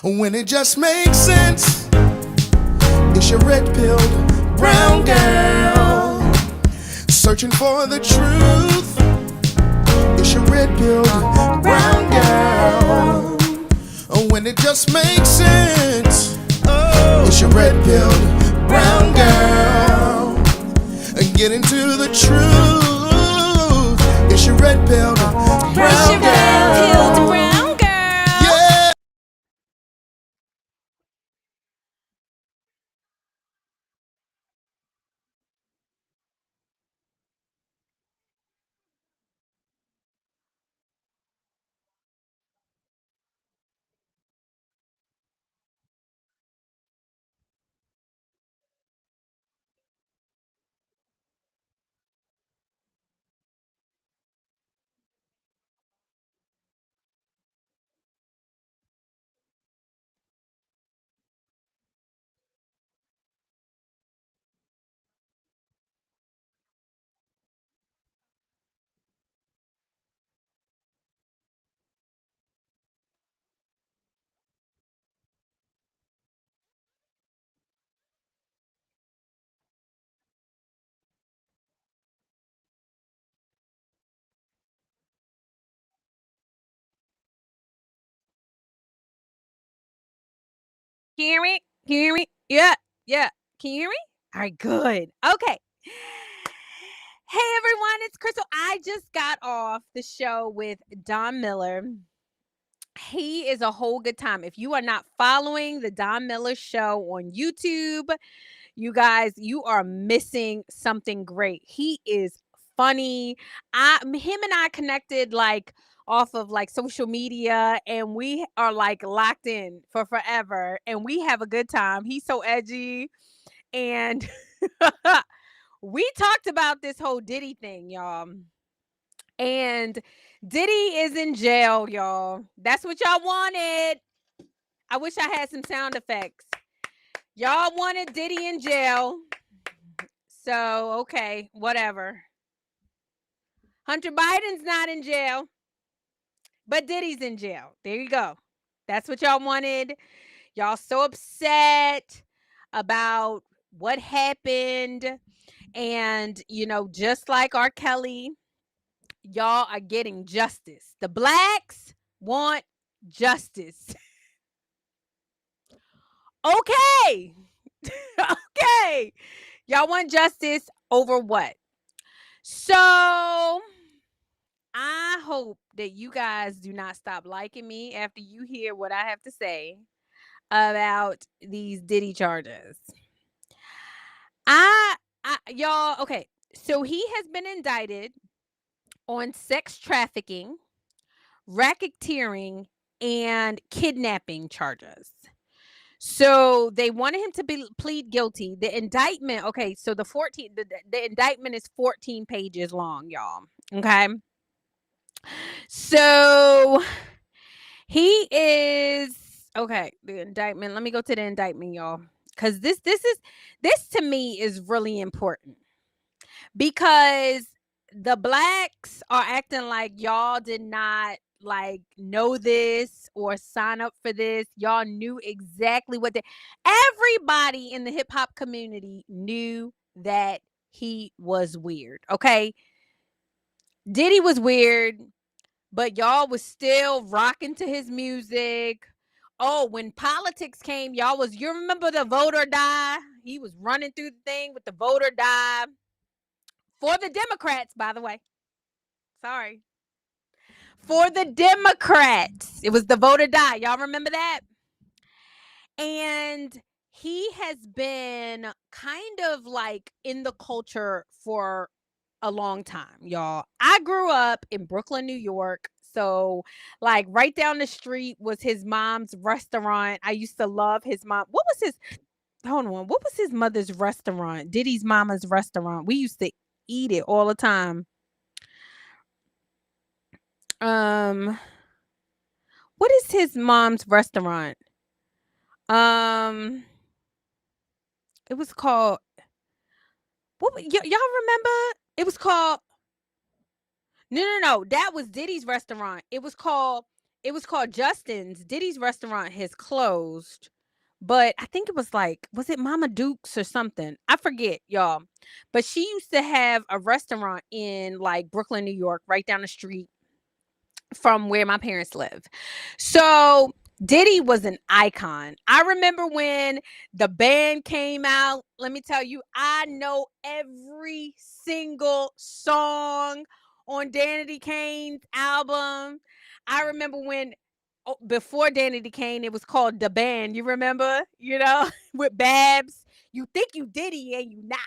when it just makes sense. It's your red-pilled brown girl searching for the truth. It's your red-pilled brown girl when it just makes sense. It's your red-pilled brown girl get into the truth. It's your red-pilled brown girl. Brown girl. Yeah. Can you hear me? Can you hear me? Yeah, yeah. Can you hear me? All right, good. Okay. Hey everyone, it's Crystal. I just got off the show with Don Miller. He is a whole good time. If you are not following the Don Miller show on YouTube, you guys, you are missing something great. He is funny. Him and I connected like off of like social media, and we are like locked in for forever, and we have a good time. He's so edgy, and we talked about this whole Diddy thing, y'all. And Diddy is in jail, y'all. That's what y'all wanted. I wish I had some sound effects. Y'all wanted Diddy in jail. So, okay, whatever. Hunter Biden's not in jail, but Diddy's in jail. There you go. That's what y'all wanted. Y'all so upset about what happened. And, you know, just like R. Kelly, y'all are getting justice. The blacks want justice. Okay. Okay. Y'all want justice over what? So I hope that you guys do not stop liking me after you hear what I have to say about these Diddy charges. I, y'all, okay. So he has been indicted on sex trafficking, racketeering, and kidnapping charges. So they wanted him to plead guilty. The indictment, okay, so the indictment is 14 pages long, y'all. Okay. So he is okay, the indictment. Let me go to the indictment, y'all. Cuz this to me is really important. Because the blacks are acting like y'all did not like know this or sign up for this. Y'all knew exactly what everybody in the hip hop community knew that he was weird. Okay. Diddy was weird, but y'all was still rocking to his music. Oh, when politics came, you remember the vote or die? He was running through the thing with the vote or die for the Democrats, by the way. Sorry. For the Democrats. It was the vote or die. Y'all remember that? And he has been kind of like in the culture for a long time, y'all. I grew up in Brooklyn, New York. So, like, right down the street was his mom's restaurant. I used to love his mom. Hold on. What was his mother's restaurant? Diddy's mama's restaurant. We used to eat it all the time. Um, what is his mom's restaurant? Um, it was called y'all remember? It was called no. That was Diddy's restaurant. It was called it was called Justin's. Diddy's restaurant has closed, but I think it was like, was it Mama Duke's or something? I forget, y'all. But she used to have a restaurant in like Brooklyn, New York, right down the street from where my parents live. So Diddy was an icon. I remember when the band came out. Let me tell you, I know every single song on Danity Kane's album. I remember when before Danity Kane, it was called The Band. You remember? You know, with Babs. You think you Diddy and you not.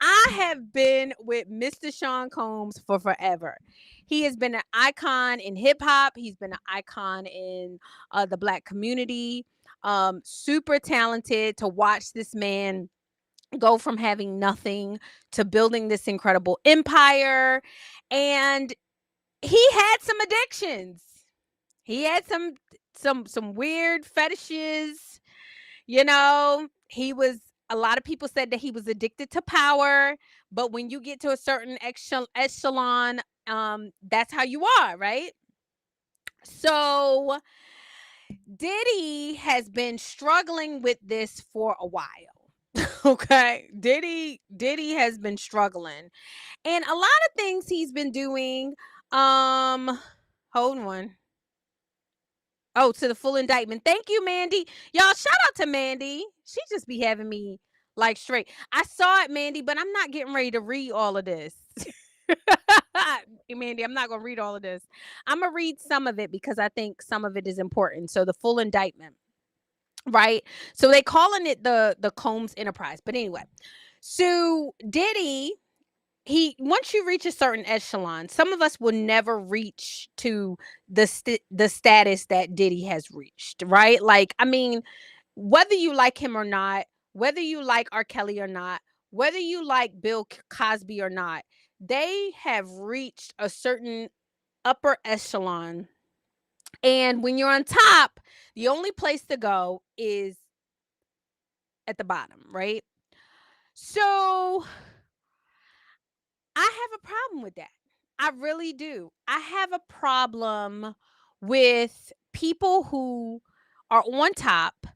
I have been with Mr. Sean Combs for forever. He has been an icon in hip hop. He's been an icon in the Black community. Super talented to watch this man go from having nothing to building this incredible empire. And he had some addictions. He had some weird fetishes. You know, he was, a lot of people said that he was addicted to power, but when you get to a certain echelon, that's how you are, right? So Diddy has been struggling with this for a while. Okay. Diddy has been struggling. And a lot of things he's been doing. Hold on. Oh, to the full indictment. Thank you, Mandy. Y'all, shout out to Mandy. She just be having me like straight. I saw it, Mandy, but I'm not getting ready to read all of this. Mandy, I'm not going to read all of this. I'm going to read some of it because I think some of it is important. So the full indictment, right? So they calling it the Combs Enterprise. But anyway, so Diddy, he, once you reach a certain echelon, some of us will never reach to the status that Diddy has reached, right? Like, I mean, whether you like him or not, whether you like R. Kelly or not, whether you like Bill Cosby or not, they have reached a certain upper echelon. And when you're on top, the only place to go is at the bottom, right? So I have a problem with that. I really do. I have a problem with people who are on top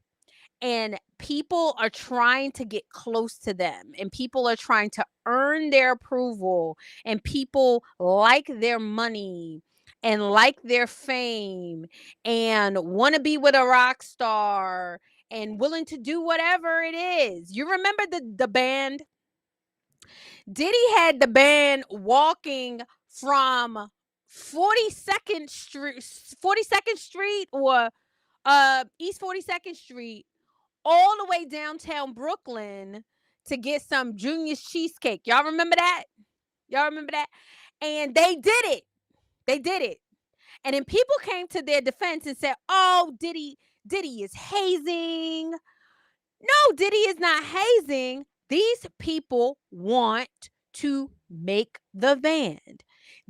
and people are trying to get close to them and people are trying to earn their approval and people like their money and like their fame and want to be with a rock star and willing to do whatever it is. You remember the band? Diddy had the band walking from 42nd Street or East 42nd Street all the way downtown Brooklyn to get some Junior's cheesecake. Y'all remember that? Y'all remember that? And they did it. They did it. And then people came to their defense and said, "Oh, Diddy is hazing." No, Diddy is not hazing. These people want to make the van.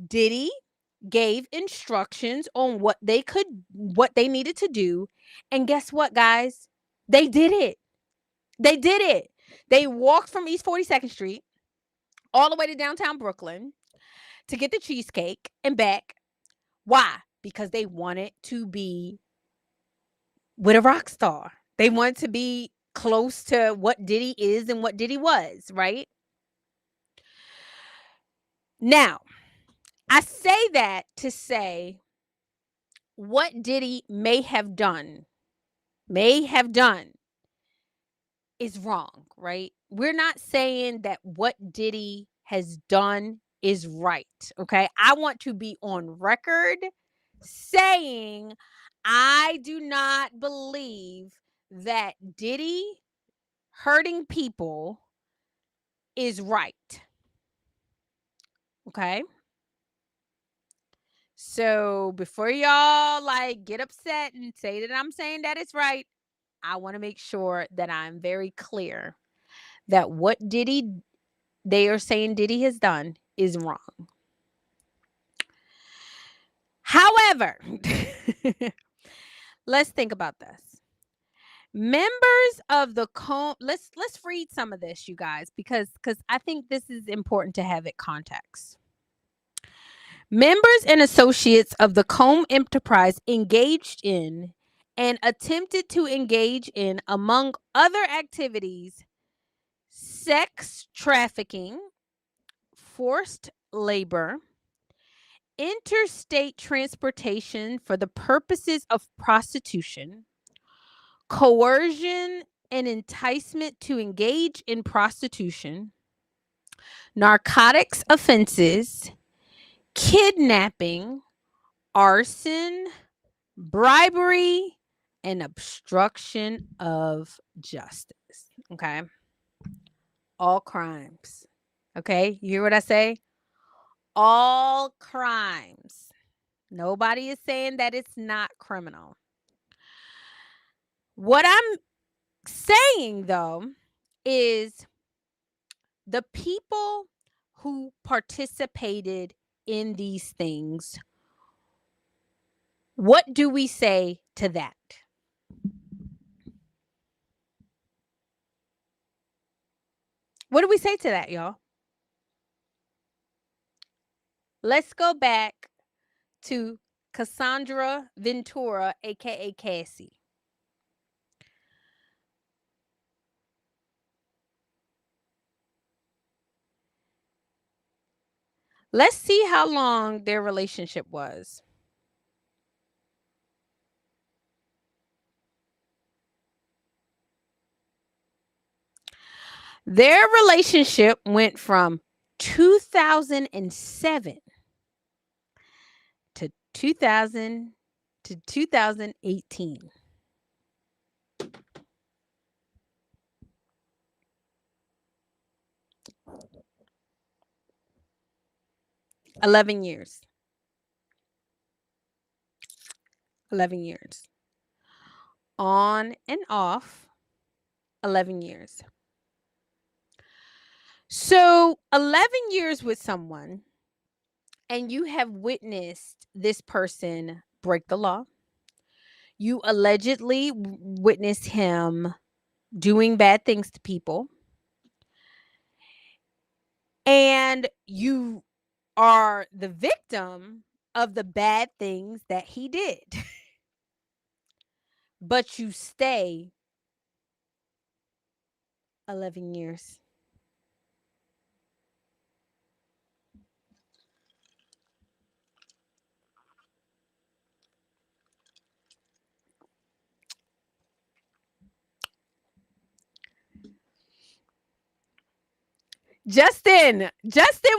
Diddy gave instructions on what they needed to do. And guess what, guys? They did it. They did it. They walked from East 42nd Street all the way to downtown Brooklyn to get the cheesecake and back. Why? Because they wanted to be with a rock star. They wanted to be close to what Diddy is and what Diddy was, right? Now, I say that to say what Diddy may have done is wrong, right? We're not saying that what Diddy has done is right, okay? I want to be on record saying I do not believe that Diddy hurting people is right. Okay? So before y'all like get upset and say that I'm saying that it's right, I want to make sure that I'm very clear that what they are saying Diddy has done is wrong. However, let's think about this. Members of the let's read some of this, you guys, because I think this is important to have it context. Members and associates of the Combe enterprise engaged in and attempted to engage in, among other activities, sex trafficking, forced labor, interstate transportation for the purposes of prostitution, coercion and enticement to engage in prostitution, narcotics offenses, kidnapping, arson, bribery, and obstruction of justice. Okay. All crimes. Okay. You hear what I say? All crimes. Nobody is saying that it's not criminal. What I'm saying, though, is the people who participated in these things, what do we say to that? What do we say to that, y'all? Let's go back to Cassandra Ventura, aka Cassie. Let's see how long their relationship was. Their relationship went from 2007 to 2018. 11 years. 11 years. On and off, 11 years. So 11 years with someone, and you have witnessed this person break the law. You allegedly witnessed him doing bad things to people. And you are the victim of the bad things that he did. But you stay 11 years. Justin,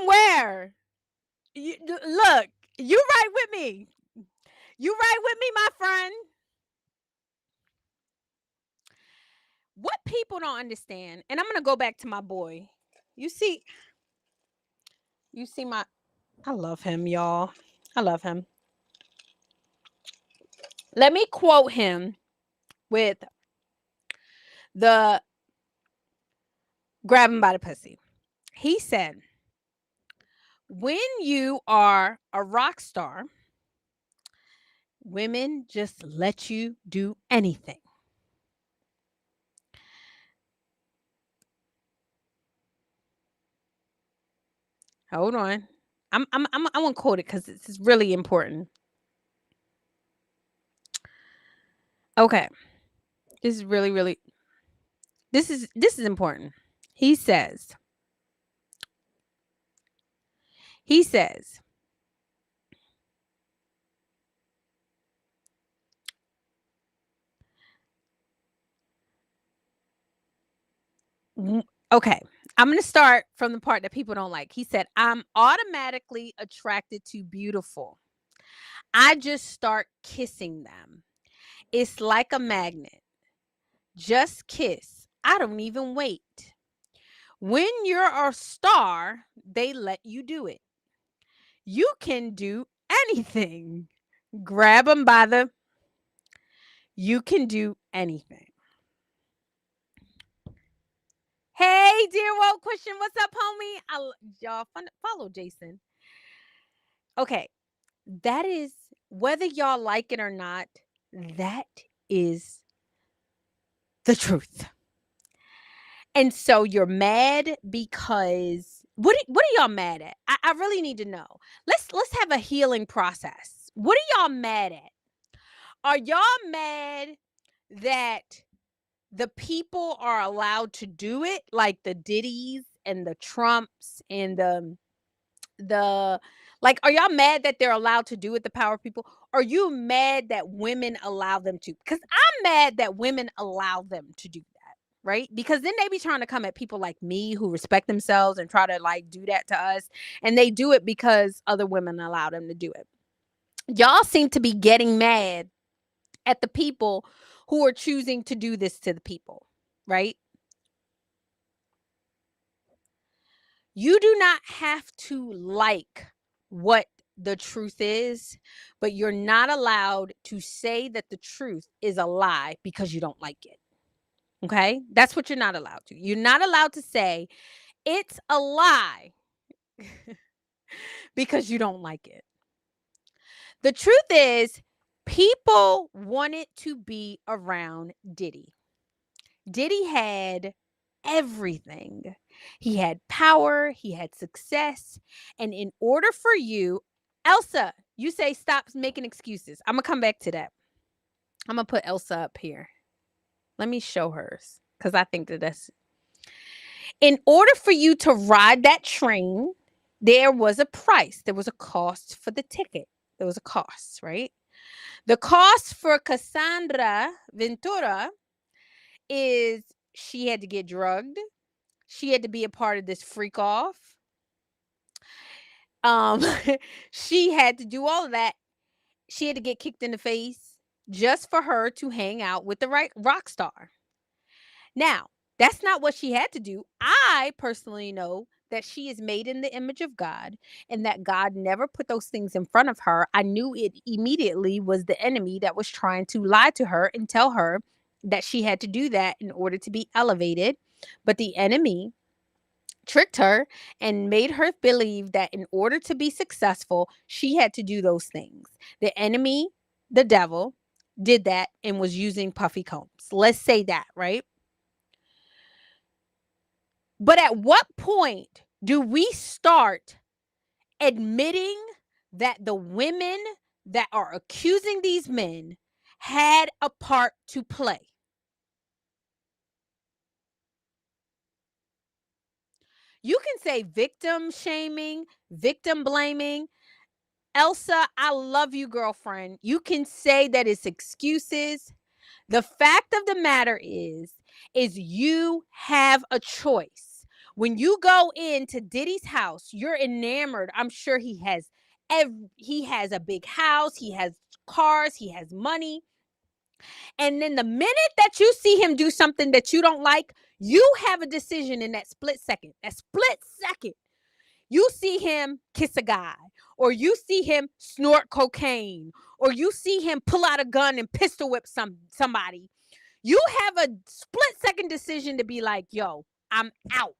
where? Look, you right with me. You right with me, my friend. What people don't understand, and I'm going to go back to my boy. You see my, I love him, y'all. I love him. Let me quote him with the grab him by the pussy. He said, when you are a rock star, women just let you do anything. Hold on. I'm gonna quote it because this is really important. Okay. This is really this is important. He says, okay, I'm going to start from the part that people don't like. He said, I'm automatically attracted to beautiful. I just start kissing them. It's like a magnet. Just kiss. I don't even wait. When you're a star, they let you do it. You can do anything. Grab them by the. You can do anything. Hey, dear World Christian, what's up, homie? Y'all follow Jason. Okay, that is, whether y'all like it or not, that is the truth. And so you're mad because what are y'all mad at? I really need to know. Let's have a healing process. What are y'all mad at? Are y'all mad that the people are allowed to do it, like the Diddys and the Trumps and the like, are y'all mad that they're allowed to do it, the power people? Are you mad that women allow them to? Because I'm mad that women allow them to do that, right? Because then they be trying to come at people like me who respect themselves and try to like do that to us. And they do it because other women allow them to do it. Y'all seem to be getting mad at the people who are choosing to do this to the people, right? You do not have to like what the truth is, but you're not allowed to say that the truth is a lie because you don't like it. Okay? That's what you're not allowed to. You're not allowed to say it's a lie because you don't like it. The truth is, people wanted to be around Diddy. Diddy had everything. He had power, he had success. And in order for you, Elsa, you say stop making excuses. I'm going to come back to that. I'm going to put Elsa up here. Let me show hers because I think that that's. In order for you to ride that train, there was a price, there was a cost for the ticket. There was a cost, right? The cost for Cassandra Ventura is she had to get drugged. She had to be a part of this freak off. Um, she had to do all of that. She had to get kicked in the face just for her to hang out with the right rock star. Now, that's not what she had to do. I personally know that she is made in the image of God and that God never put those things in front of her. I knew it immediately was the enemy that was trying to lie to her and tell her that she had to do that in order to be elevated. But the enemy tricked her and made her believe that in order to be successful, she had to do those things. The enemy, the devil, did that and was using puffy combs. Let's say that, right? But at what point do we start admitting that the women that are accusing these men had a part to play? You can say victim shaming, victim blaming. Elsa, I love you, girlfriend. You can say that it's excuses. The fact of the matter is you have a choice. When you go into Diddy's house, you're enamored. I'm sure he has a big house, he has cars, he has money. And then the minute that you see him do something that you don't like, you have a decision in that split second. That split second. You see him kiss a guy, or you see him snort cocaine, or you see him pull out a gun and pistol whip somebody. You have a split second decision to be like, yo, I'm out.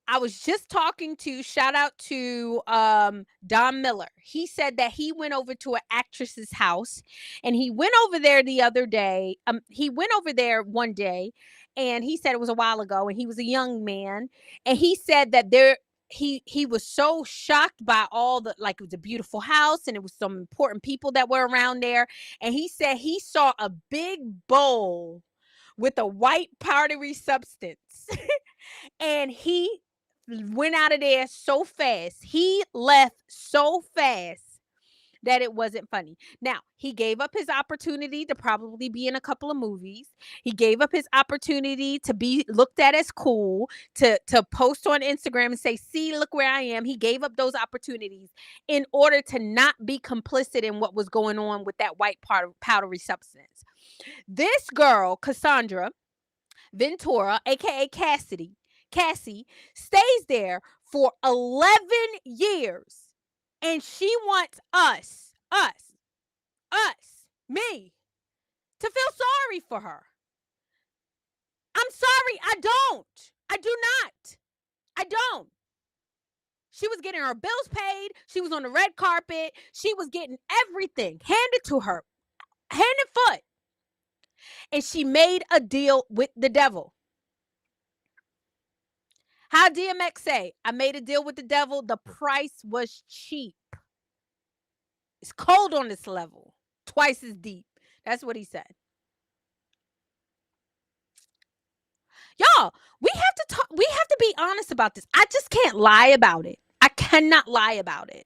I was just talking to, shout out to Don Miller. He said that he went over to an actress's house, and he went over there the other day. He went over there one day, and he said it was a while ago, and he was a young man, and he said that he was so shocked by all the, like, it was a beautiful house and it was some important people that were around there, and he said he saw a big bowl with a white powdery substance. And he went out of there so fast. He left so fast that it wasn't funny. Now, he gave up his opportunity to probably be in a couple of movies. He gave up his opportunity to be looked at as cool, to post on Instagram and say, see, look where I am. He gave up those opportunities in order to not be complicit in what was going on with that white powdery substance. This girl, Cassandra Ventura, aka Cassie, stays there for 11 years. And she wants me, to feel sorry for her. I'm sorry, I don't. I do not. I don't. She was getting her bills paid. She was on the red carpet. She was getting everything handed to her, hand and foot. And she made a deal with the devil. How DMX say, I made a deal with the devil. The price was cheap. It's cold on this level. Twice as deep. That's what he said. Y'all, we have to talk. We have to be honest about this. I just can't lie about it. I cannot lie about it.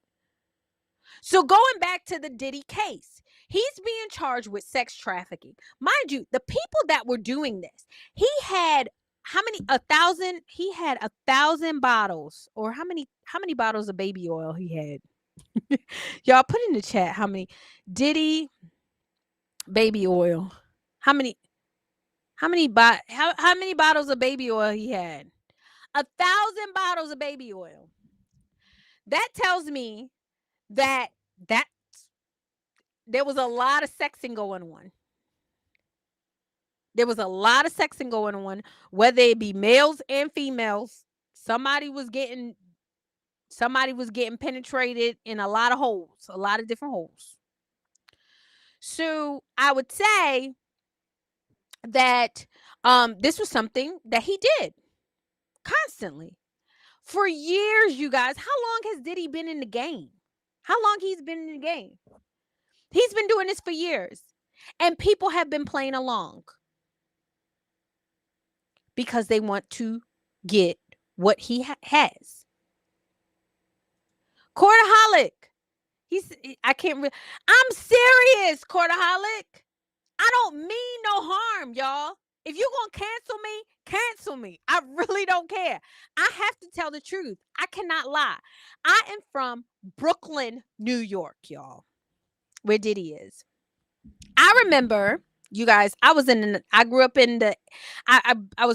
So going back to the Diddy case, he's being charged with sex trafficking. Mind you, the people that were doing this, he had how many? 1,000. He had 1,000 bottles, or how many bottles of baby oil he had? Y'all put in the chat how many Diddy baby oil. How many bottles of baby oil he had? 1,000 bottles of baby oil. That tells me that there was a lot of sexing going on. There was a lot of sexing going on, whether it be males and females. Somebody was getting penetrated in a lot of holes, a lot of different holes. So I would say that this was something that he did constantly for years. You guys, how long has Diddy been in the game? How long he's been in the game? He's been doing this for years, and people have been playing along because they want to get what he has. Courtaholic. I'm serious, Courtaholic. I don't mean no harm, y'all. If you're going to cancel me. I really don't care. I have to tell the truth. I cannot lie. I am from Brooklyn, New York, y'all, where Diddy is. I remember, you guys, I was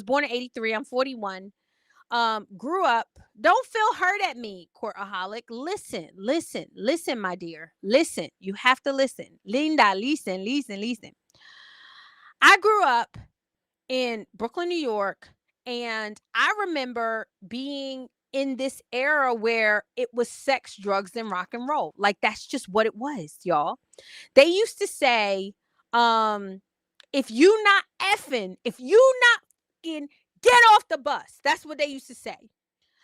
born in 83. I'm 41. Grew up. Don't feel hurt at me, Courtaholic. Listen, my dear. Listen. You have to listen. Linda, listen. I grew up in Brooklyn, New York, and I remember being in this era where it was sex, drugs, and rock and roll. Like, that's just what it was, y'all. They used to say, if you not effing, get off the bus. That's what they used to say.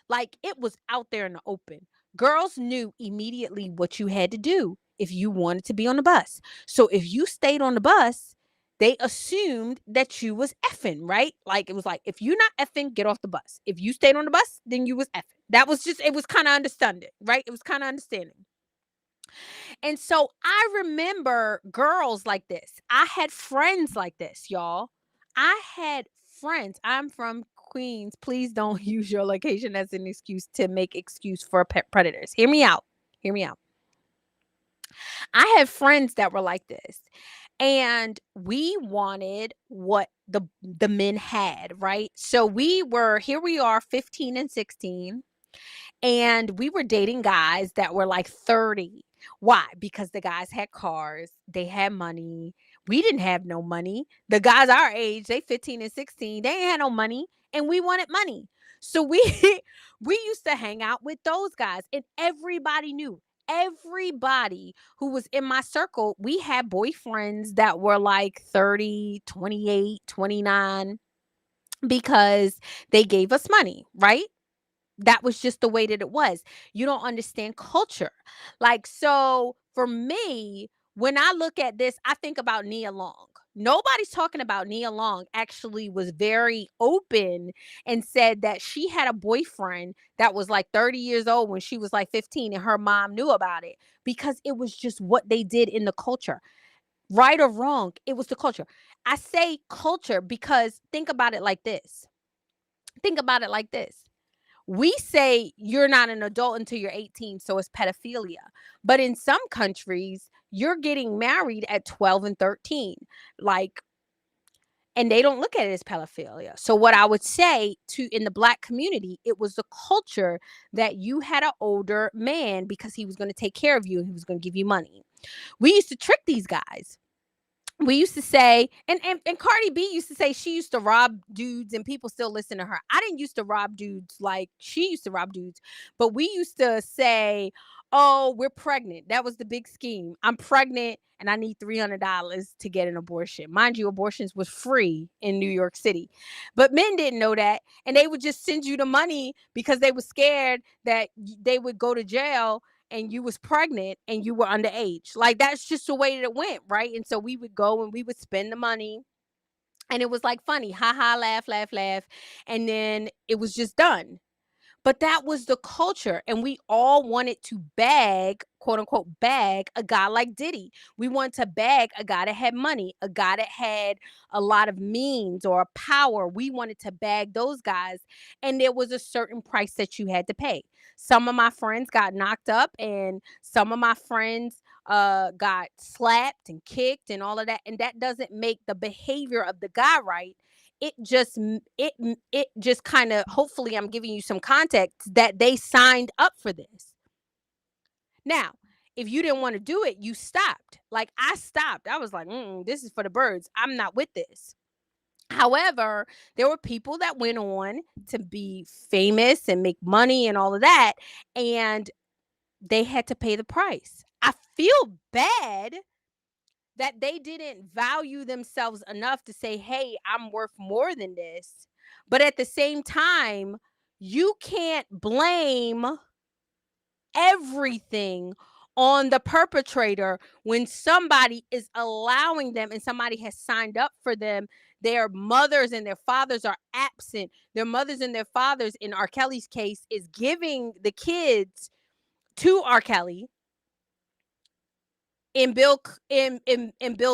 Like, it was out there in the open. Girls knew immediately what you had to do if you wanted to be on the bus. So if you stayed on the bus, they assumed that you was effing, right? Like, it was like, if you're not effing, get off the bus. If you stayed on the bus, then you was effing. It was kind of understanding, right? It was kind of understanding. And so I remember girls like this. I had friends like this, y'all. I had friends. I'm from Queens. Please don't use your location as an excuse to make excuse for predators. Hear me out. I had friends that were like this. And we wanted what the men had, right? So here we are 15 and 16. And we were dating guys that were like 30. Why? Because the guys had cars, they had money. We didn't have no money. The guys our age, they 15 and 16, they ain't had no money, and we wanted money. So we used to hang out with those guys, and everybody knew. Everybody who was in my circle, we had boyfriends that were like 30, 28, 29 because they gave us money, right? That was just the way that it was. You don't understand culture. Like, so for me, when I look at this, I think about Nia Long. Nobody's talking about Nia Long actually was very open and said that she had a boyfriend that was like 30 years old when she was like 15, and her mom knew about it because it was just what they did in the culture. Right or wrong, it was the culture. I say culture because think about it like this. We say you're not an adult until you're 18, so it's pedophilia. But in some countries, you're getting married at 12 and 13. And they don't look at it as pedophilia. So what I would say in the Black community, it was the culture that you had an older man because he was going to take care of you and he was going to give you money. We used to trick these guys. we used to say, and Cardi B used to say she used to rob dudes, and people still listen to her. I didn't used to rob dudes like she used to rob dudes, but we used to say, "Oh, we're pregnant." That was the big scheme. I'm pregnant and I need $300 to get an abortion. Mind you, abortions was free in New York City, but men didn't know that, and they would just send you the money because they were scared that they would go to jail and you was pregnant and you were underage. Like, that's just the way that it went, right? And so we would go and we would spend the money, and it was like funny, ha ha, laugh, laugh, laugh, and then it was just done. But that was the culture, and we all wanted to bag, quote unquote, bag a guy like Diddy. We wanted to bag a guy that had money, a guy that had a lot of means or power. We wanted to bag those guys, and there was a certain price that you had to pay. Some of my friends got knocked up, and some of my friends got slapped and kicked and all of that, and that doesn't make the behavior of the guy right. It just kind of, hopefully I'm giving you some context that they signed up for this. Now, if you didn't want to do it, you stopped. Like, I stopped. I was like, this is for the birds. I'm not with this. However, there were people that went on to be famous and make money and all of that, and they had to pay the price. I feel bad that they didn't value themselves enough to say, "Hey, I'm worth more than this." But at the same time, you can't blame everything on the perpetrator when somebody is allowing them and somebody has signed up for them. Their mothers and their fathers are absent. Their mothers and their fathers, in R. Kelly's case, is giving the kids to R. Kelly. In Bill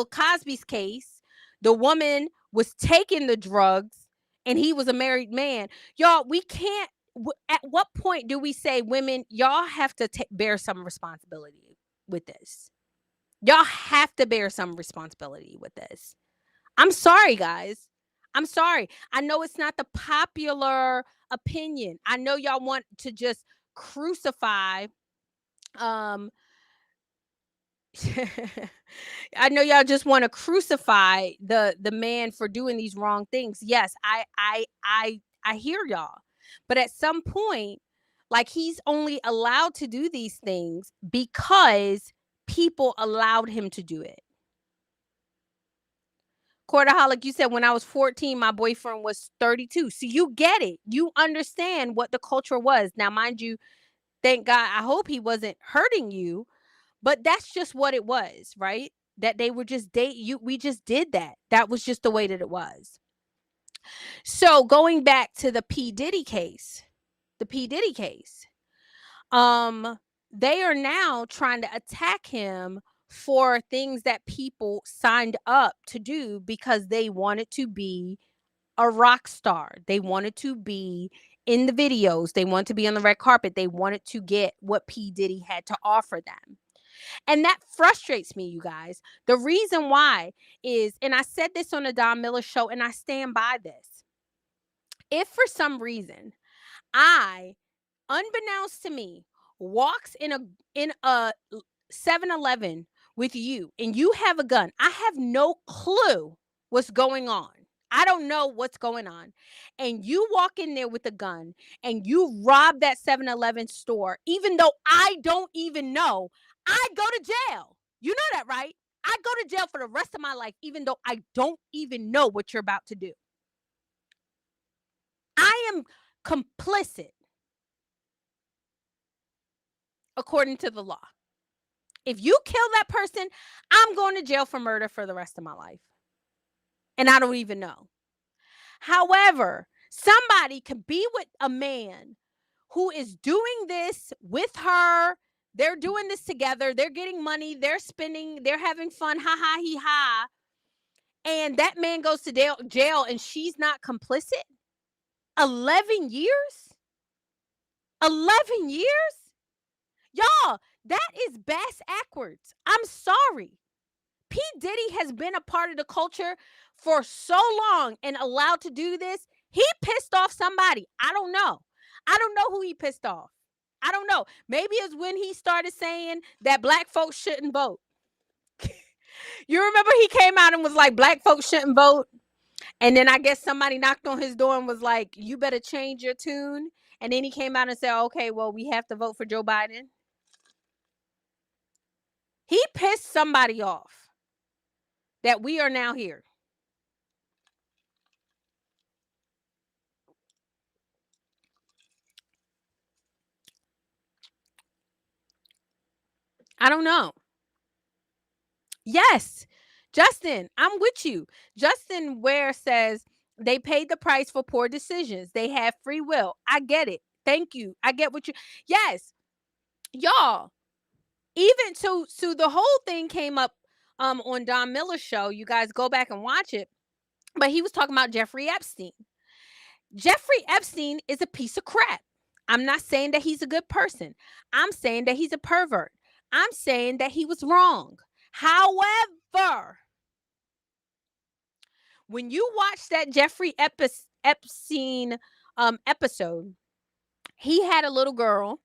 Cosby's case, the woman was taking the drugs and he was a married man. Y'all, we can't. At what point do we say, women, y'all have to bear some responsibility with this? Y'all have to bear some responsibility with this. I'm sorry, guys. I'm sorry. I know it's not the popular opinion. I know y'all want to just crucify um I know y'all just want to crucify the man for doing these wrong things. Yes, I hear y'all. But at some point, like, he's only allowed to do these things because people allowed him to do it. Quarterholic, you said when I was 14, my boyfriend was 32. So you get it. You understand what the culture was. Now, mind you, thank God, I hope he wasn't hurting you. But that's just what it was, right? That they were just date you. We just did that. That was just the way that it was. So going back to the P. Diddy case, the P. Diddy case, they are now trying to attack him for things that people signed up to do because they wanted to be a rock star. They wanted to be in the videos. They wanted to be on the red carpet. They wanted to get what P. Diddy had to offer them. And that frustrates me, you guys. The reason why is, and I said this on the Don Miller show, and I stand by this. If for some reason I, unbeknownst to me, walks in a 7-Eleven with you and you have a gun, I have no clue what's going on. I don't know what's going on. And you walk in there with a gun and you rob that 7-Eleven store, even though I don't even know, I go to jail. You know that, right? I go to jail for the rest of my life, even though I don't even know what you're about to do. I am complicit according to the law. If you kill that person, I'm going to jail for murder for the rest of my life. And I don't even know. However, somebody could be with a man who is doing this with her. They're doing this together. They're getting money. They're spending. They're having fun. Ha ha he ha. And that man goes to jail and she's not complicit. 11 years? 11 years? Y'all, that is bass backwards. I'm sorry. P. Diddy has been a part of the culture for so long and allowed to do this. He pissed off somebody. I don't know. I don't know who he pissed off. I don't know. Maybe it's when he started saying that black folks shouldn't vote. You remember he came out and was like, black folks shouldn't vote? And then I guess somebody knocked on his door and was like, you better change your tune. And then he came out and said, okay, well, we have to vote for Joe Biden. He pissed somebody off that we are now here. I don't know. Yes, Justin, I'm with you. Justin Ware says they paid the price for poor decisions. They have free will. I get it. Thank you. I get what you. Yes, y'all. Even so the whole thing came up on Don Miller's show. You guys go back and watch it. But he was talking about Jeffrey Epstein. Jeffrey Epstein is a piece of crap. I'm not saying that he's a good person. I'm saying that he's a pervert. I'm saying that he was wrong. However, when you watch that Jeffrey Epstein episode, he had a little girl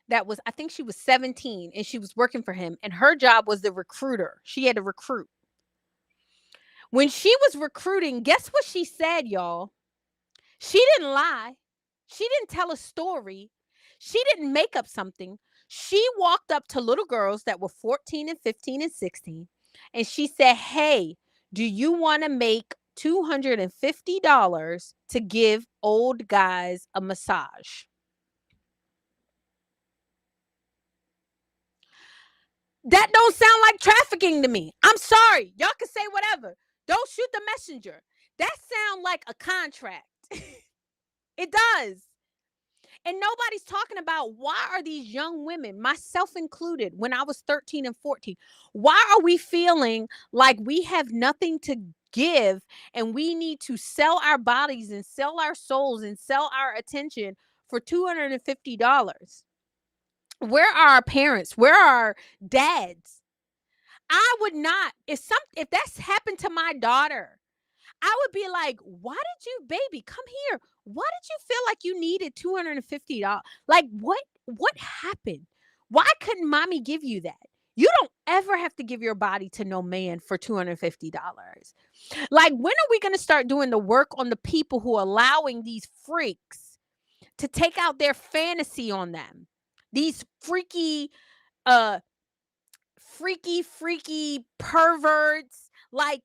that was, I think she was 17, and she was working for him, and her job was the recruiter. She had to recruit. When she was recruiting, guess what she said, y'all? She didn't lie. She didn't tell a story. She didn't make up something. She walked up to little girls that were 14 and 15 and 16, and she said, hey, do you want to make $250 to give old guys a massage? That don't sound like trafficking to me. I'm sorry. Y'all can say whatever. Don't shoot the messenger. That sounds like a contract. It does. And nobody's talking about, why are these young women, myself included, when I was 13 and 14, why are we feeling like we have nothing to give and we need to sell our bodies and sell our souls and sell our attention for $250? Where are our parents? Where are our dads? I would not, if that's happened to my daughter, I would be like, why did you, baby, come here? Why did you feel like you needed $250? Like, what happened? Why couldn't mommy give you that? You don't ever have to give your body to no man for $250. Like, when are we going to start doing the work on the people who are allowing these freaks to take out their fantasy on them? These uh, freaky perverts. Like,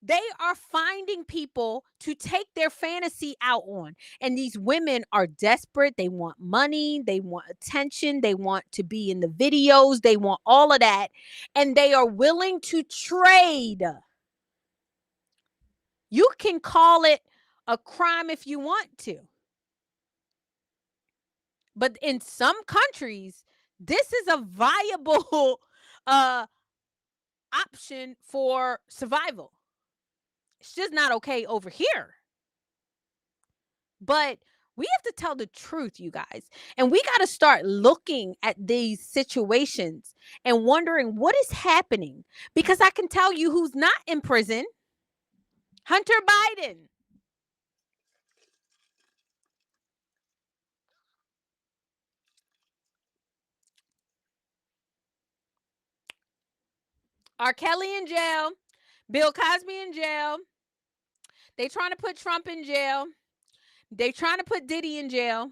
they are finding people to take their fantasy out on. And these women are desperate. They want money. They want attention. They want to be in the videos. They want all of that. And they are willing to trade. You can call it a crime if you want to. But in some countries, this is a viable option for survival. It's just not okay over here. But we have to tell the truth, you guys. And we got to start looking at these situations and wondering what is happening. Because I can tell you who's not in prison. Hunter Biden. R. Kelly in jail. Bill Cosby in jail. They trying to put Trump in jail. They trying to put Diddy in jail.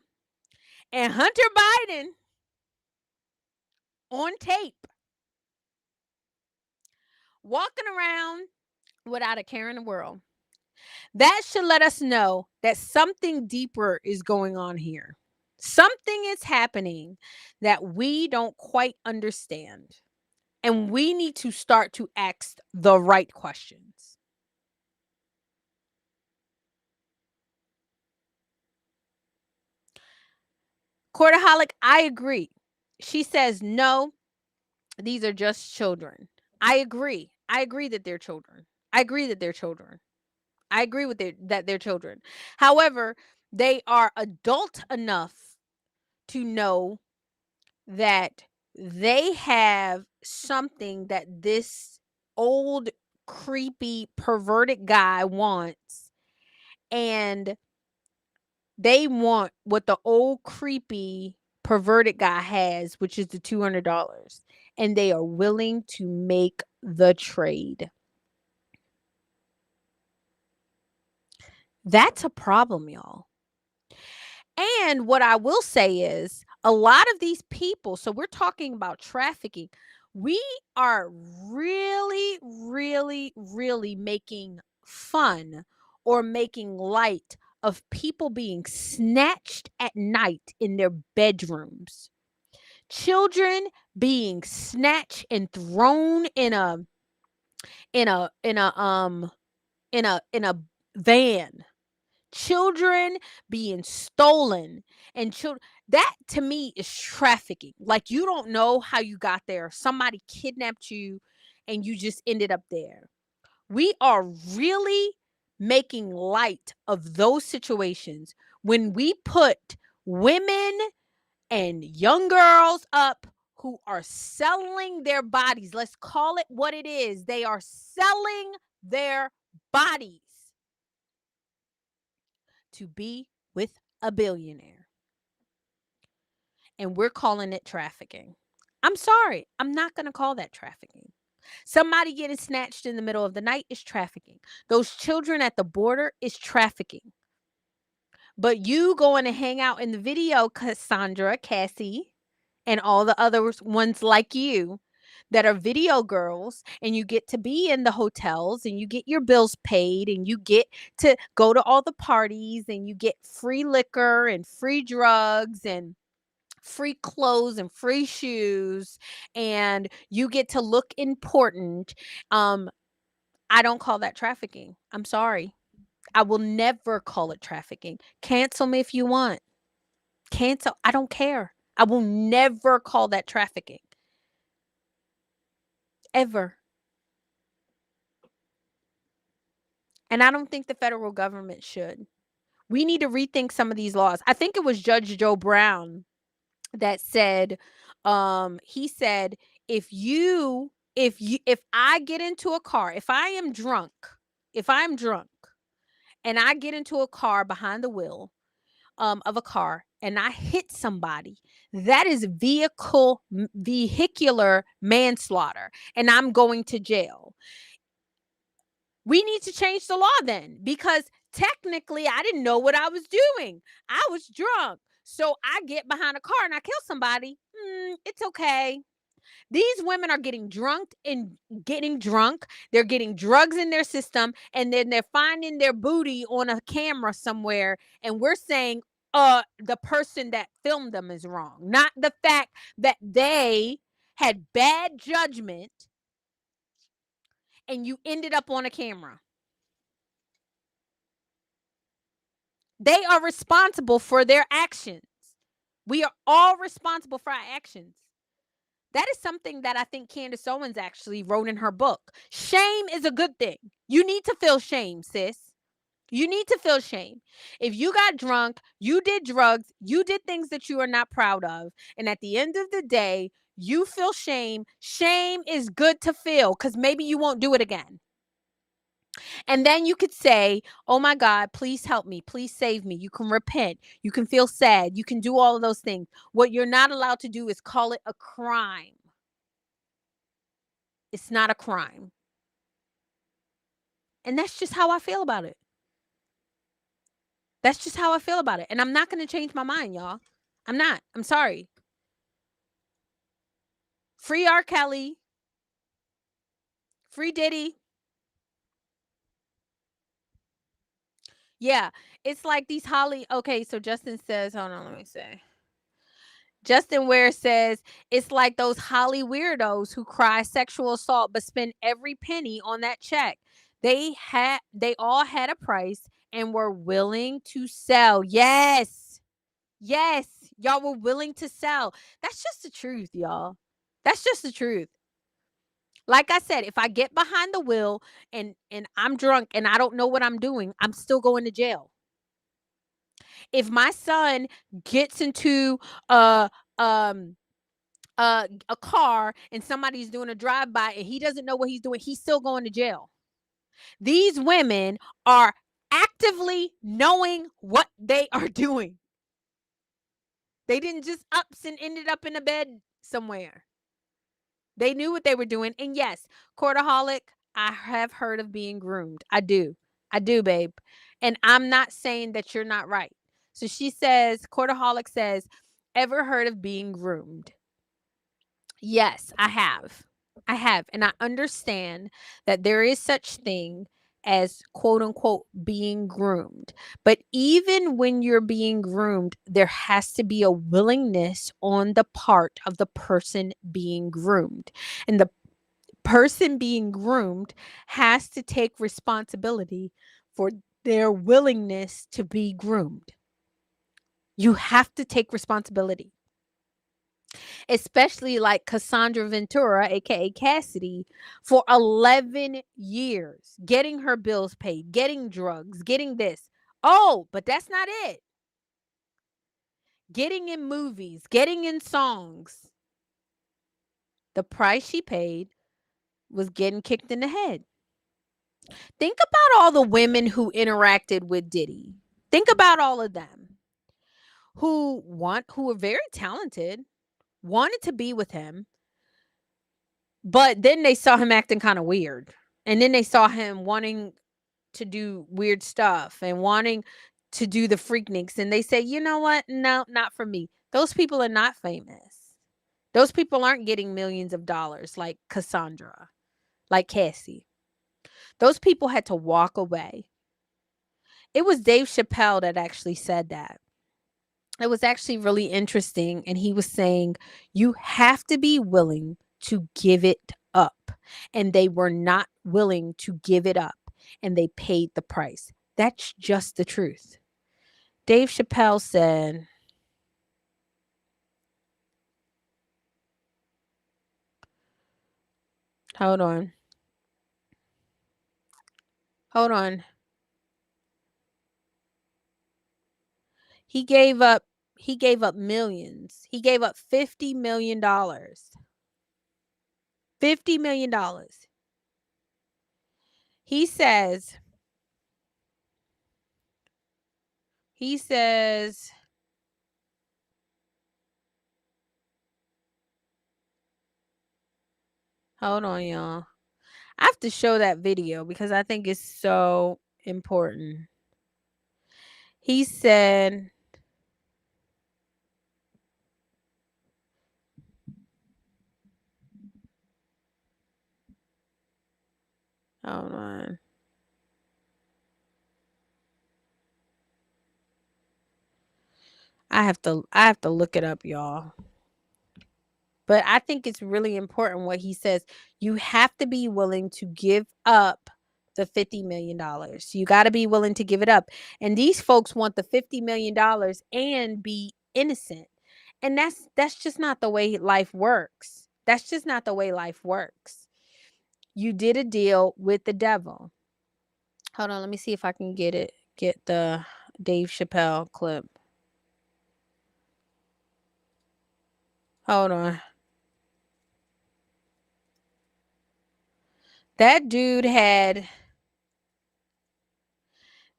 And Hunter Biden on tape, walking around without a care in the world. That should let us know that something deeper is going on here. Something is happening that we don't quite understand. And we need to start to ask the right questions. Courtaholic, I agree. She says, no, these are just children. I agree. I agree that they're children. I agree that they're children. I agree with that they're children. However, they are adult enough to know that they have something that this old, creepy, perverted guy wants. And they want what the old, creepy, perverted guy has, which is the $200. and they are willing to make the trade. That's a problem, y'all. And what I will say is a lot of these people, so we're talking about trafficking, we are really, really, really making fun or making light of people being snatched at night in their bedrooms. Children being snatched and thrown in a in a in a van, children being stolen, and children, that to me is trafficking. Like, you don't know how you got there, somebody kidnapped you and you just ended up there. We are really making light of those situations when we put women and young girls up who are selling their bodies. Let's call it what it is. They are selling their bodies to be with a billionaire. And we're calling it trafficking. I'm sorry. I'm not going to call that trafficking. Somebody getting snatched in the middle of the night is trafficking. Those children at the border is trafficking. But you going to hang out in the video, Cassandra, Cassie, and all the other ones like you that are video girls, and you get to be in the hotels and you get your bills paid and you get to go to all the parties and you get free liquor and free drugs and free clothes and free shoes, and you get to look important. I don't call that trafficking. I'm sorry. I will never call it trafficking. Cancel me if you want. Cancel. I don't care. I will never call that trafficking. Ever. And I don't think the federal government should. We need to rethink some of these laws. I think it was Judge Joe Brown that said, he said, if I get into a car, if I'm drunk and I get into a car behind the wheel of a car and I hit somebody, that is vehicular manslaughter, and I'm going to jail. We need to change the law then, because technically I didn't know what I was doing. I was drunk. So I get behind a car and I kill somebody. It's okay. These women are getting drunk and getting drunk. They're getting drugs in their system, and then they're finding their booty on a camera somewhere. And we're saying, the person that filmed them is wrong, not the fact that they had bad judgment and you ended up on a camera. They are responsible for their actions. We are all responsible for our actions. That is something that I think Candace Owens actually wrote in her book. Shame is a good thing. You need to feel shame, sis. You need to feel shame. If you got drunk, you did drugs, you did things that you are not proud of, and at the end of the day, you feel shame. Shame is good to feel, because maybe you won't do it again. And then you could say, oh my God, please help me. Please save me. You can repent. You can feel sad. You can do all of those things. What you're not allowed to do is call it a crime. It's not a crime. And that's just how I feel about it. That's just how I feel about it. And I'm not going to change my mind, y'all. I'm not. I'm sorry. Free R. Kelly. Free Diddy. Yeah. It's like these Okay, so Justin says, hold on, let me say. Justin Ware says, it's like those Holly weirdos who cry sexual assault but spend every penny on that check. They all had a price and were willing to sell. Yes. Yes. Y'all were willing to sell. That's just the truth, y'all. That's just the truth. Like I said, if I get behind the wheel and I'm drunk and I don't know what I'm doing, I'm still going to jail. If my son gets into a car and somebody's doing a drive-by and he doesn't know what he's doing, he's still going to jail. These women are actively knowing what they are doing. They didn't just ups and ended up in a bed somewhere. They knew what they were doing. And yes, courtaholic, I have heard of being groomed. I do. I do, babe. And I'm not saying that you're not right. So she says, courtaholic says, ever heard of being groomed? Yes, I have. I have. And I understand that there is such thing as quote unquote being groomed. But even when you're being groomed, there has to be a willingness on the part of the person being groomed. And the person being groomed has to take responsibility for their willingness to be groomed. You have to take responsibility, especially like Cassandra Ventura, aka Cassidy, for 11 years, getting her bills paid, getting drugs, getting this. Oh, but that's not it. Getting in movies, getting in songs. The price she paid was getting kicked in the head. Think about all the women who interacted with Diddy. Think about all of them who were very talented, wanted to be with him, but then they saw him acting kind of weird. And then they saw him wanting to do weird stuff and wanting to do the freakniks. And they say, you know what? No, not for me. Those people are not famous. Those people aren't getting millions of dollars like Cassandra, like Cassie. Those people had to walk away. It was Dave Chappelle that actually said that. It was actually really interesting. And he was saying, you have to be willing to give it up. And they were not willing to give it up. And they paid the price. That's just the truth. Dave Chappelle said, hold on, hold on. He gave up, he gave up millions. He gave up $50 million. $50 million. He says, he says, hold on, y'all. I have to show that video because I think it's so important. He said, hold on. I have to look it up, y'all. But I think it's really important what he says. You have to be willing to give up the $50 million. You got to be willing to give it up. And these folks want the $50 million and be innocent. And that's just not the way life works. That's just not the way life works. You did a deal with the devil. Hold on, let me see if I can get it. Get the Dave Chappelle clip. Hold on. That dude had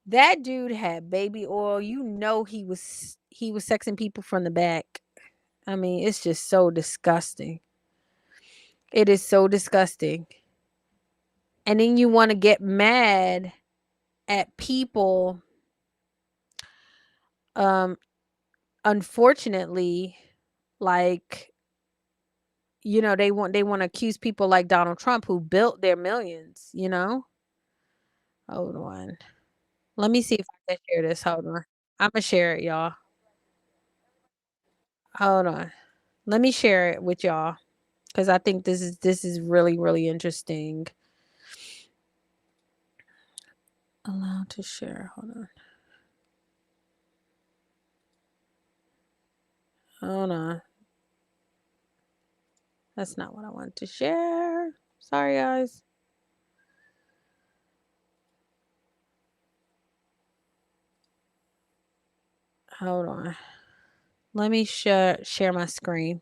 that dude had baby oil. You know he was sexing people from the back. I mean, it's just so disgusting. It is so disgusting. And then you want to get mad at people, um unfortunately, like, they want to accuse people like Donald Trump who built their millions. Hold on. Let me see if I can share this. Hold on. I'm gonna share it, y'all. Hold on. Let me share it with y'all because I think this is really, really interesting. Allowed to share. Hold on. Hold on. That's not what I want to share. Sorry, guys. Hold on. Let me share my screen.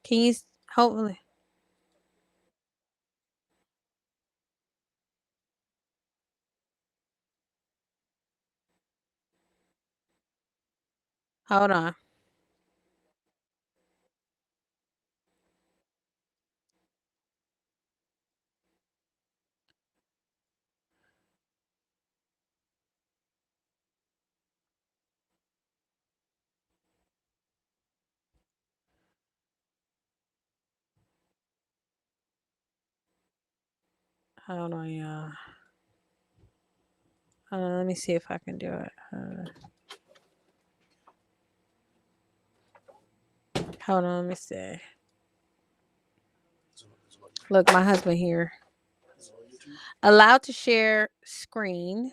Can you hopefully hold on. Hold on, y'all. Let me see if I can do it. Hold on, let me see. Look, my husband here. Allowed to share screen.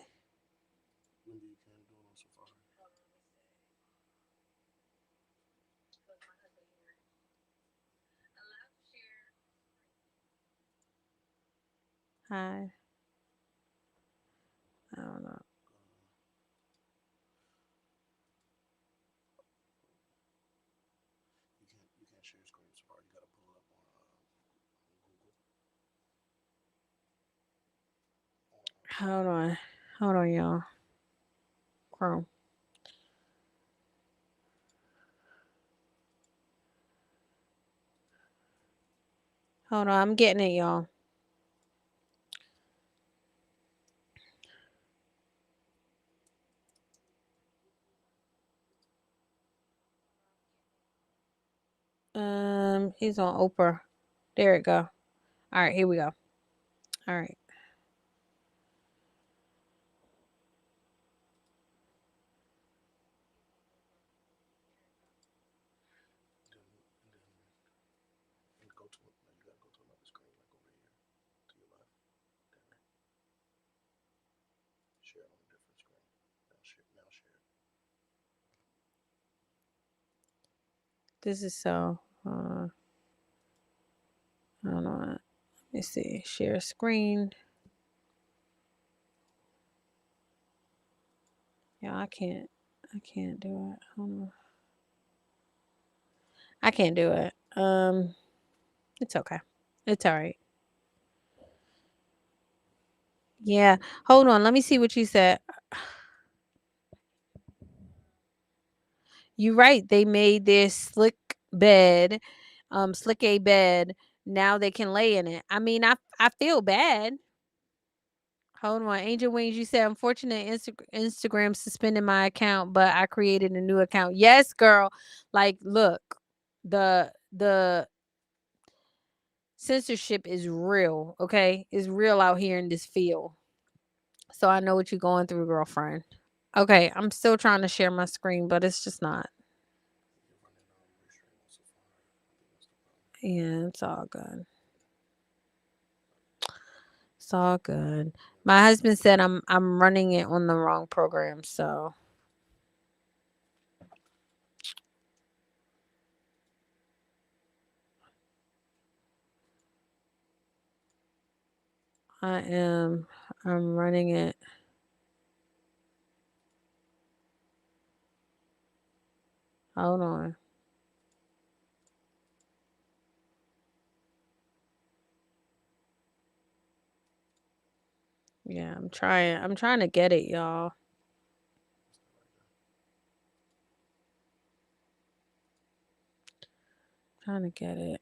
Hi. I don't know. Hold on. Hold on, y'all. Chrome. Hold on, I'm getting it, y'all. He's on Oprah. There it go. All right, here we go. All right. This is so. I don't know. Let me see. Share screen. Yeah, I can't. I can't do it. Hold on. I can't do it. It's okay. It's all right. Yeah. Hold on. Let me see what you said. You're right. They made this bed, slick A bed. Now they can lay in it. I mean, I feel bad. Hold on, Angel Wings. You said unfortunate Instagram suspended my account, but I created a new account. Yes, girl. Like, look, the censorship is real. Okay, it's real out here in this field. So I know what you're going through, girlfriend. Okay, I'm still trying to share my screen, but it's just not. Yeah, it's all good. It's all good. My husband said I'm running it on the wrong program, so I'm running it. Hold on. Yeah, I'm trying. I'm trying to get it, y'all. Trying to get it.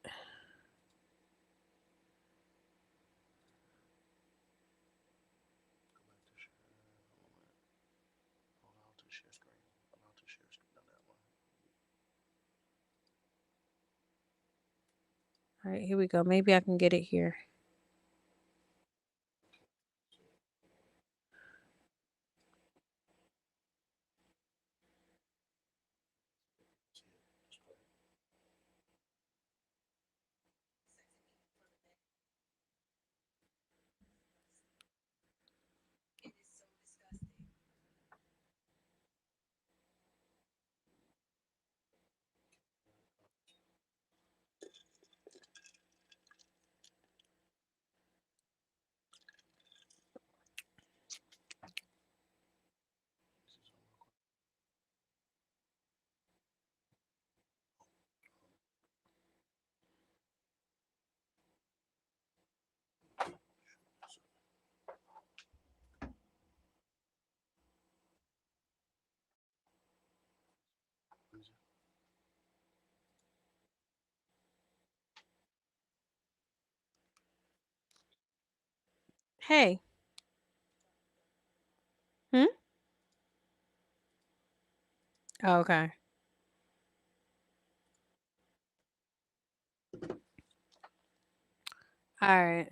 All right, here we go. Maybe I can get it here. Hey. Hmm? Oh, okay. All right.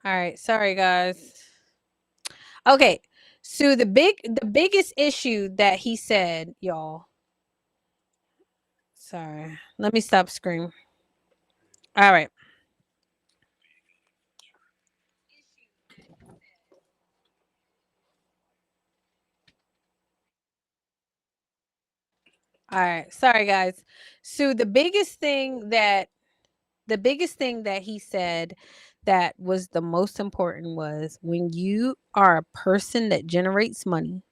All right, sorry guys. Okay, so the biggest issue that he said, y'all. Sorry, let me stop screaming. All right. All right. Sorry guys. So the biggest thing that he said that was the most important was when you are a person that generates money.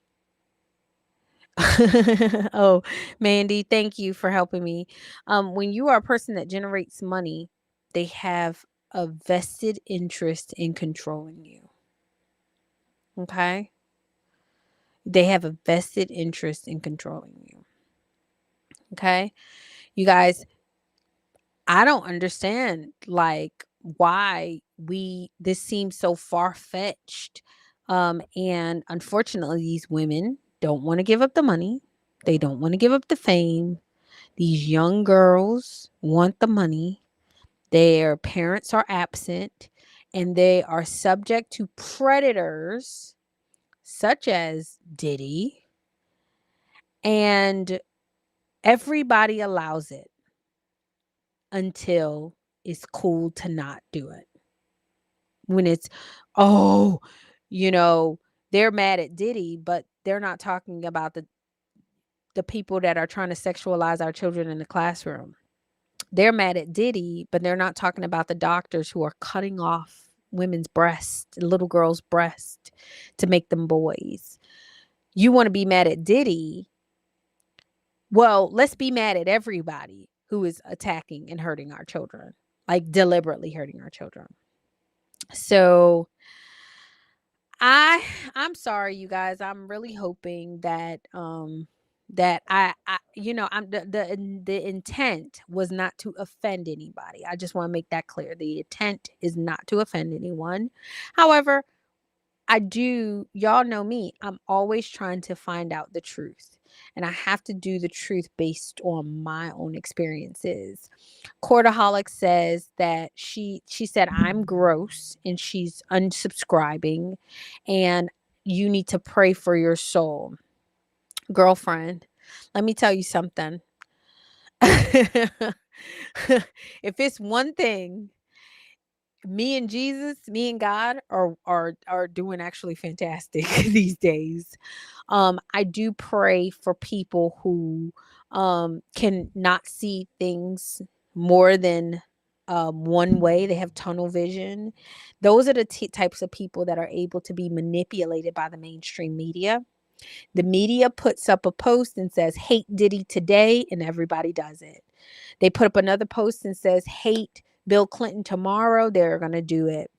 Oh, Mandy, thank you for helping me. When you are a person that generates money, they have a vested interest in controlling you. Okay? They have a vested interest in controlling you. Okay? You guys, I don't understand like why we this seems so far-fetched. And unfortunately these women don't want to give up the money. They don't want to give up the fame. These young girls want the money. Their parents are absent and they are subject to predators such as Diddy, and everybody allows it until it's cool to not do it. When it's, oh, you know, they're mad at Diddy, but they're not talking about the people that are trying to sexualize our children in the classroom. They're mad at Diddy, but they're not talking about the doctors who are cutting off women's breasts, little girls' breasts to make them boys. You want to be mad at Diddy? Well, let's be mad at everybody who is attacking and hurting our children, like deliberately hurting our children. So I I'm sorry, you guys. I'm really hoping that that I I'm the intent was not to offend anybody. I just want to make that clear. The intent is not to offend anyone. However, I do, y'all know me. I'm always trying to find out the truth. And I have to do the truth based on my own experiences. Courtaholic says that she said I'm gross and she's unsubscribing and you need to pray for your soul. Girlfriend, let me tell you something. If it's one thing, me and Jesus, me and God are doing actually fantastic these days. I do pray for people who can not see things more than one way. They have tunnel vision. Those are the types of people that are able to be manipulated by the mainstream media. The media puts up a post and says, hate Diddy today, and everybody does it. They put up another post and says, hate Bill Clinton tomorrow, they're going to do it.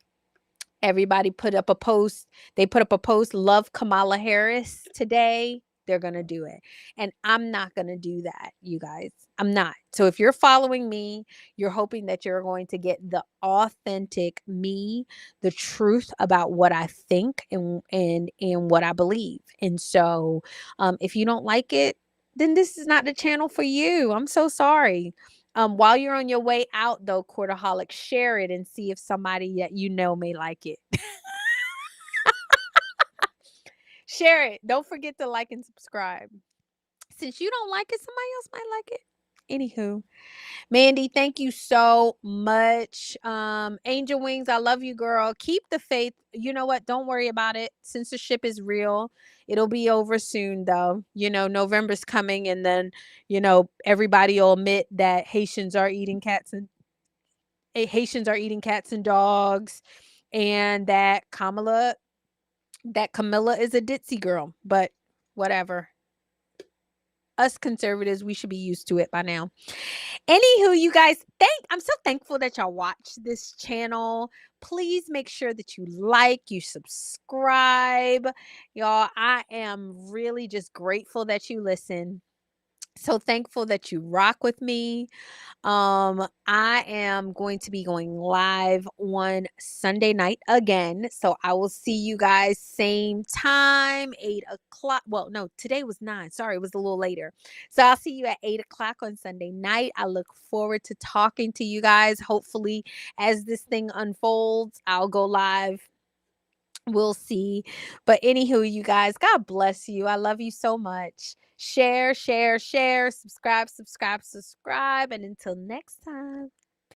Everybody put up a post. They put up a post, love Kamala Harris today. They're going to do it. And I'm not going to do that, you guys. I'm not. So if you're following me, you're hoping that you're going to get the authentic me, the truth about what I think and what I believe. And so if you don't like it, then this is not the channel for you. I'm so sorry. While you're on your way out, though, Courtaholic, share it and see if somebody that you know may like it. Share it. Don't forget to like and subscribe. Since you don't like it, somebody else might like it. Anywho, Mandy, thank you so much. Angel Wings, I love you, girl. Keep the faith. You know what? Don't worry about it. Censorship is real. It'll be over soon, though. November's coming, and then, everybody will admit that Haitians are eating cats and dogs, and that Camilla is a ditzy girl, but whatever. Us conservatives, we should be used to it by now. Anywho, you guys, I'm so thankful that y'all watch this channel. Please make sure that you like, you subscribe. Y'all, I am really just grateful that you listen. So thankful that you rock with me. I am going to be going live on Sunday night again. So I will see you guys same time, 8 o'clock. Well, no, today was 9. Sorry, it was a little later. So I'll see you at 8 o'clock on Sunday night. I look forward to talking to you guys. Hopefully, as this thing unfolds, I'll go live. We'll see. But anywho, you guys, God bless you. I love you so much. Share, share, share, subscribe, subscribe, subscribe. And until next time.